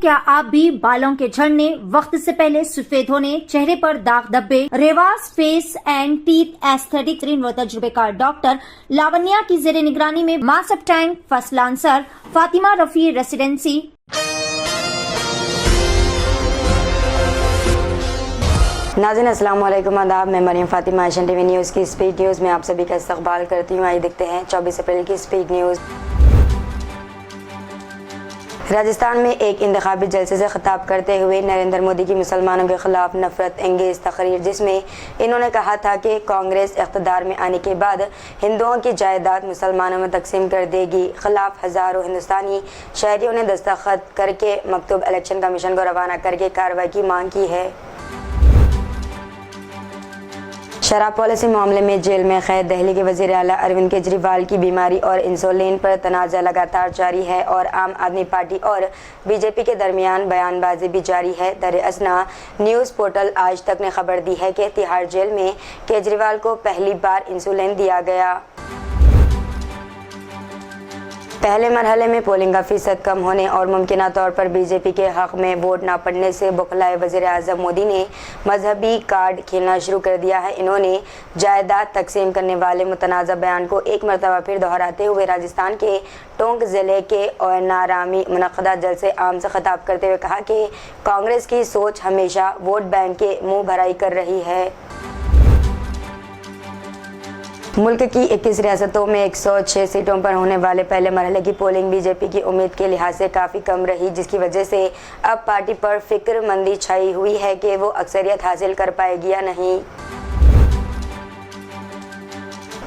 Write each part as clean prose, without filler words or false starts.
क्या आप भी बालों के झड़ने, वक्त से पहले सफेद होने, चेहरे पर दाग धब्बे, रेवास फेस एंड टीथ एस्थेटिक व तजुर्बेकार डॉक्टर लावण्या की जेर निगरानी में master tank first lancer Fatima Rafi residency नाज़रीन अस्सलाम वालेकुम, आदाब। मैं Mariam Fatima, Asian TV news की स्पीड न्यूज़ में आप सभी का इस्तकबाल करती हूँ। आइए देखते हैं 24 अप्रैल की स्पीड न्यूज़। राजस्थान में एक इंतखाबी जलसे से खिताब करते हुए नरेंद्र मोदी की मुसलमानों के खिलाफ नफरत अंगेज तकरीर, जिसमें इन्होंने कहा था कि कांग्रेस इख्तिदार में आने के बाद हिंदुओं की जायदाद मुसलमानों में तकसीम कर देगी, खिलाफ हज़ारों हिंदुस्तानी शहरियों ने दस्तखत करके मकतूब इलेक्शन कमीशन को रवाना करके कार्रवाई की मांग की है। शराब पॉलिसी मामले में जेल में कैद दिल्ली के वज़ीर आला अरविंद केजरीवाल की बीमारी और इंसुलिन पर तनाज़ा लगातार जारी है और आम आदमी पार्टी और बीजेपी के दरमियान बयानबाजी भी जारी है। दरअसल न्यूज़ पोर्टल आज तक ने खबर दी है कि तिहाड़ जेल में केजरीवाल को पहली बार इंसुलिन दिया गया। पहले मरहले में पोलिंग का फीसद कम होने और मुमकिना तौर पर बीजेपी के हक में वोट न पड़ने से बौखलाए वज़ीर आज़म मोदी ने मजहबी कार्ड खेलना शुरू कर दिया है। इन्होंने जायदाद तकसीम करने वाले मुतनाज़ा बयान को एक मरतबा फिर दोहराते हुए राजस्थान के टोंक ज़िले के ओयनारा में मुनक़दा जलसे आम से खिताब करते हुए कहा कि कांग्रेस की सोच हमेशा वोट बैंक के मुँह भराई कर रही है। मुल्क की 21 रियासतों में 106 सीटों पर होने वाले पहले मरहले की पोलिंग बीजेपी की उम्मीद के लिहाज से काफ़ी कम रही, जिसकी वजह से अब पार्टी पर फिक्रमंदी छाई हुई है कि वो अक्सरियत हासिल कर पाएगी या नहीं।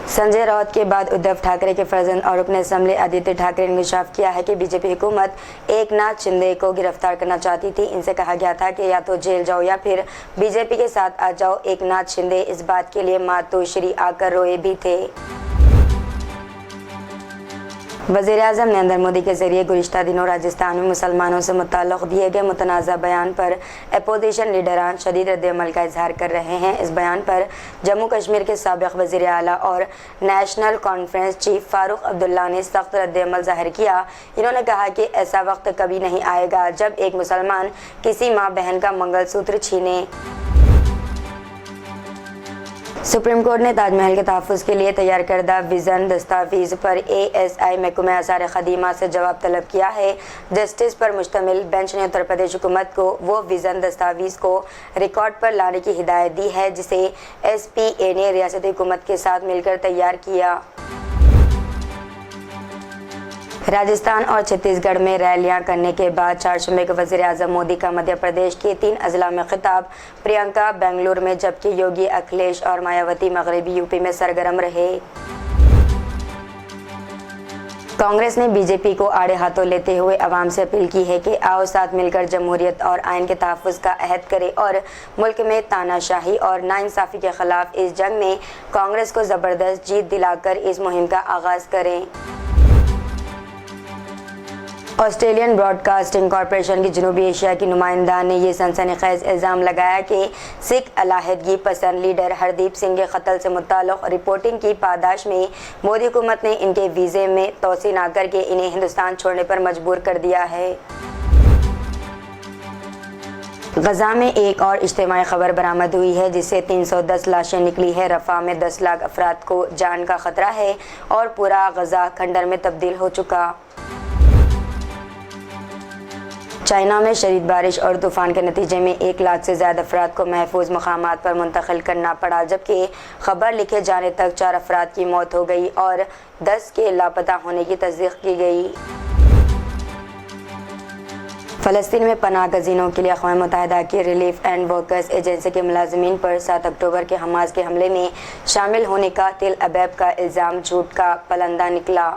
संजय राउत के बाद उद्धव ठाकरे के फर्जंद और रुकन असेंबली आदित्य ठाकरे ने इंकशाफ किया है कि बीजेपी हुकूमत एकनाथ शिंदे को गिरफ्तार करना चाहती थी। इनसे कहा गया था कि या तो जेल जाओ या फिर बीजेपी के साथ आ जाओ। एकनाथ शिंदे इस बात के लिए मातोश्री आकर रोए भी थे। वज़ीर आज़म नरेंद्र मोदी के ज़रिए गुज़िश्ता दिनों राजस्थान में मुसलमानों से मुताल्लिक़ दिए गए मुतनाज़ा बयान पर अपोजिशन लीडरान शदीद रद्द-ए-अमल का इजहार कर रहे हैं। इस बयान पर जम्मू कश्मीर के साबिक़ वज़ीर आला और national conference chief Farooq Abdullah ने सख्त रद्द-ए-अमल ज़ाहिर किया। इन्होंने कहा कि ऐसा वक्त कभी नहीं आएगा जब एक मुसलमान किसी माँ बहन का मंगलसूत्र छीने। सुप्रीम कोर्ट ने ताजमहल के तहफ़्फ़ुज़ के लिए तैयार करदा विज़न दस्तावेज़ पर ASI महकमा आसार ख़दीमा से जवाब तलब किया है। जस्टिस पर मुश्तमिल बेंच ने उत्तर प्रदेश हुकूमत को वो विज़न दस्तावेज़ को रिकॉर्ड पर लाने की हिदायत दी है जिसे SPA ने रियासती हुकूमत के साथ मिलकर तैयार किया। राजस्थान और छत्तीसगढ़ में रैलियां करने के बाद चारशंबे को वज़ीर आज़म मोदी का मध्य प्रदेश के 3 अजला में खिताब। प्रियंका बेंगलुरु में जबकि योगी, अखिलेश और मायावती मगरबी यूपी में सरगर्म रहे। कांग्रेस ने बीजेपी को आड़े हाथों लेते हुए अवाम से अपील की है कि आओ साथ मिलकर जमहूरियत और आइन के तहफ़्फ़ुज़ का अहद करें और मुल्क में तानाशाही और नाइंसाफ़ी के खिलाफ इस जंग में कांग्रेस को ज़बरदस्त जीत दिलाकर इस मुहिम का आगाज़ करें। ऑस्ट्रेलियन ब्रॉडकास्टिंग कॉरपोरेशन की जनूबी एशिया की नुमाइंदा ने ये सनसनीखेज़ इल्ज़ाम लगाया कि सिख अलाहदगी पसंद लीडर हरदीप सिंह के कत्ल से मुताल्लिक़ रिपोर्टिंग की पादाश में मोदी हुकूमत ने इनके वीज़े में तोसी न करके इन्हें हिंदुस्तान छोड़ने पर मजबूर कर दिया है। गजा में एक और इज्तिमाई खबर बरामद हुई है जिससे 310 लाशें निकली है। रफ़ा में 10 लाख अफराद को जान का ख़तरा है और पूरा गजा खंडर में तब्दील हो चुका। चाइना में शदीद बारिश और तूफ़ान के नतीजे में 1 लाख से ज़्यादा अफराद को महफूज मकामात पर मुंतकिल करना पड़ा, जबकि खबर लिखे जाने तक 4 अफराद की मौत हो गई और 10 के लापता होने की तस्दीक की गई। फ़लस्तीन में पनाह गज़ीनों के लिए अक़वाम मुत्तहिदा की रिलीफ एंड वर्कर्स एजेंसी के मुलाज़मीन पर 7 अक्टूबर के हमास के हमले में शामिल होने का तिल अबैब का इल्ज़ाम झूठ का पलंदा निकला।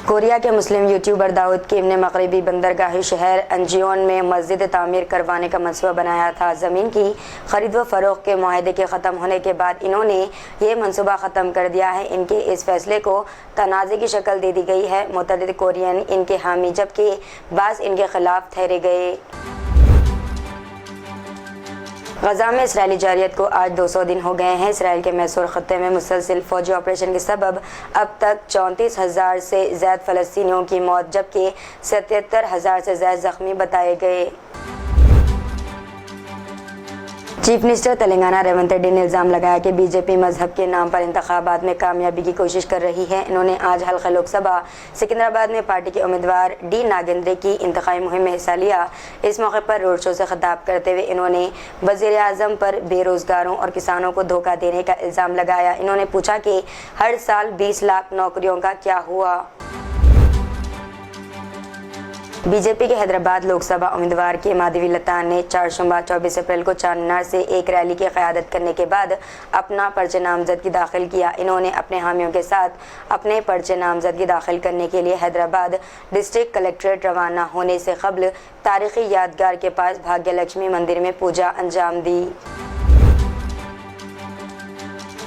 कोरिया के मुस्लिम यूट्यूबर दाऊद कीम ने मगरबी बंदरगाही शहर अंजियोन में मस्जिद तामीर करवाने का मंसूबा बनाया था। ज़मीन की खरीद व फरोख्त के मुआहदे के ख़त्म होने के बाद इन्होंने ये मंसूबा ख़त्म कर दिया है। इनके इस फैसले को तनाज़े की शक्ल दे दी गई है। मुतअद्दिद कोरियन इनके हामी जबकि बाज़ इनके खिलाफ ठहरे गए। गजा में इसराइली जारियत को आज 200 दिन हो गए हैं। इसराइल के मैसूर खत्ते में मुसलसिल फौजी ऑपरेशन के सबब अब तक 34,000 से ज़्यादा फ़लस्तीनियों की मौत जबकि 77,000 से ज़्यादा ज़ख्मी बताए गए। चीफ मिनिस्टर तेलंगाना रेवंत रेड्डी ने इल्ज़ाम लगाया कि बीजेपी मजहब के नाम पर इंतखाबात में कामयाबी की कोशिश कर रही है। इन्होंने आज हल्का लोकसभा सिकंदराबाद में पार्टी के उम्मीदवार डी नागेंद्र की इंतखाबी मुहिम में हिस्सा लिया। इस मौके पर रोड शो से खिताब करते हुए इन्होंने वज़ीर आज़म पर बेरोजगारों और किसानों को धोखा देने का इल्ज़ाम लगाया। इन्होंने पूछा कि हर साल 20 लाख नौकरियों का क्या हुआ। बीजेपी के हैदराबाद लोकसभा उम्मीदवार के माधवी लता ने चारशंबा 24 अप्रैल को चारमीनार से एक रैली की क़यादत करने के बाद अपना पर्चे नामजदगी दाखिल किया। इन्होंने अपने हामियों के साथ अपने पर्चे नामजदगी दाखिल करने के लिए हैदराबाद डिस्ट्रिक्ट कलेक्ट्रेट रवाना होने से कबल तारीखी यादगार के पास भाग्य लक्ष्मी मंदिर में पूजा अंजाम दी।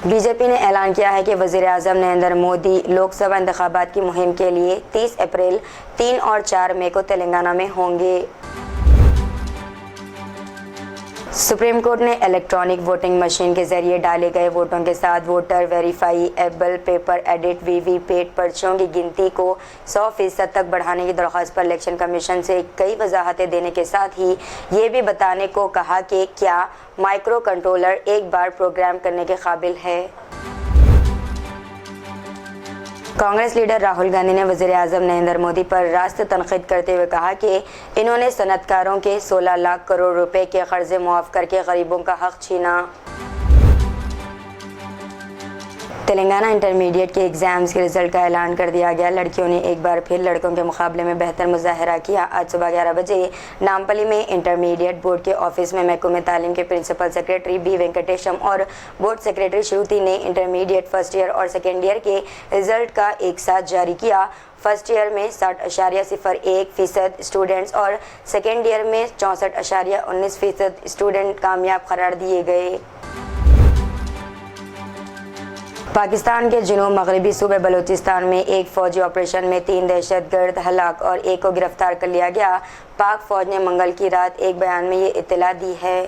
बीजेपी ने ऐलान किया है कि वज़ीर आज़म नरेंद्र मोदी लोकसभा इंतखाबात की मुहिम के लिए 30 अप्रैल, 3 और 4 मई को तेलंगाना में होंगे। सुप्रीम कोर्ट ने इलेक्ट्रॉनिक वोटिंग मशीन के जरिए डाले गए वोटों के साथ voter verifiable paper edit VVPAT पर्चियों की गिनती को 100% तक बढ़ाने की दरख्वास्त पर इलेक्शन कमीशन से कई वजाहतें देने के साथ ही ये भी बताने को कहा कि क्या माइक्रो कंट्रोलर एक बार प्रोग्राम करने के काबिल है। कांग्रेस लीडर राहुल गांधी ने वज़ीर आज़म नरेंद्र मोदी पर रास्त तनकीद करते हुए कहा कि इन्होंने सनतकारों के 16 लाख करोड़ रुपए के कर्जे मुआफ़ करके गरीबों का हक छीना। तेलंगाना इंटरमीडिएट के एग्ज़ाम्स के रिजल्ट का ऐलान कर दिया गया। लड़कियों ने एक बार फिर लड़कों के मुकाबले में बेहतर मुजाहरा किया। आज सुबह 11 बजे नामपल्ली में इंटरमीडिएट बोर्ड के ऑफिस में महकमे तालीम के प्रिंसिपल सेक्रेटरी बी वेंकटेशम और बोर्ड सेक्रेटरी श्रुति ने इंटरमीडिएट फर्स्ट ईयर और सेकेंड ईयर के रिजल्ट का एक साथ जारी किया। फर्स्ट ईयर में 60.01% स्टूडेंट्स और सेकेंड ईयर में 64.19% स्टूडेंट कामयाब करार दिए गए। पाकिस्तान के जुनूब मगरबी सूबे बलूचिस्तान में एक फौजी ऑपरेशन में 3 दहशतगर्द हलाक और एक को गिरफ्तार कर लिया गया। पाक फौज ने मंगल की रात एक बयान में ये इत्तला दी है।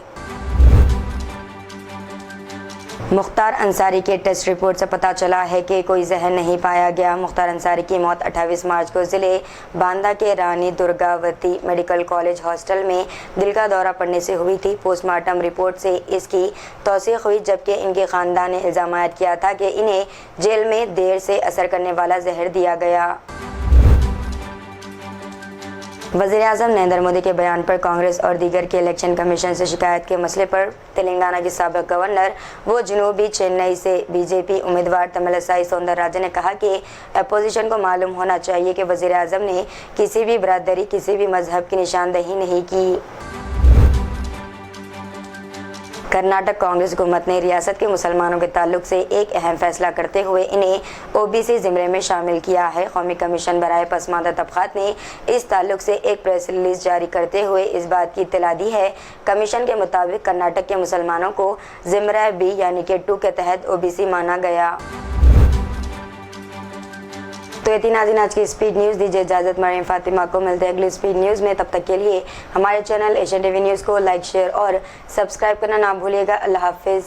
मुख्तार अंसारी के टेस्ट रिपोर्ट से पता चला है कि कोई जहर नहीं पाया गया। मुख्तार अंसारी की मौत 28 मार्च को ज़िले बांदा के Rani Durgavati medical college hostel में दिल का दौरा पड़ने से हुई थी। पोस्टमार्टम रिपोर्ट से इसकी तौसीक़ हुई जबकि इनके ख़ानदान ने इल्ज़ाम आयद किया था कि इन्हें जेल में देर से असर करने वाला जहर दिया गया। वज़ीर आज़म नरेंद्र मोदी के बयान पर कांग्रेस और दीगर के इलेक्शन कमीशन से शिकायत के मसले पर तेलंगाना के साबिक़ गवर्नर व जनूबी चेन्नई से बीजेपी उम्मीदवार तमिलिसाई सौंदरराजन ने कहा कि अपोजिशन को मालूम होना चाहिए कि वज़ीर आज़म ने किसी भी बरादरी किसी भी मजहब की निशानदेही नहीं की। कर्नाटक कांग्रेस हुकूमत ने रियासत के मुसलमानों के ताल्लुक से एक अहम फैसला करते हुए इन्हें ओबीसी ज़िमरे में शामिल किया है। कौमी कमीशन बराए पसमानदा तबक़ात ने इस ताल्लुक से एक प्रेस रिलीज जारी करते हुए इस बात की इत्तला दी है। कमीशन के मुताबिक कर्नाटक के मुसलमानों को ज़िमरा बी यानी कि 2 के तहत ओबीसी माना गया। तो ये नाज़रीन आज की स्पीड न्यूज़। दीजिए इजाज़त, मरियम फातिमा को मिलते हैं अगली स्पीड न्यूज़ में। तब तक के लिए हमारे चैनल एशियन टीवी न्यूज़ को लाइक शेयर और सब्सक्राइब करना ना भूलिएगा। अल्लाह हाफिज़।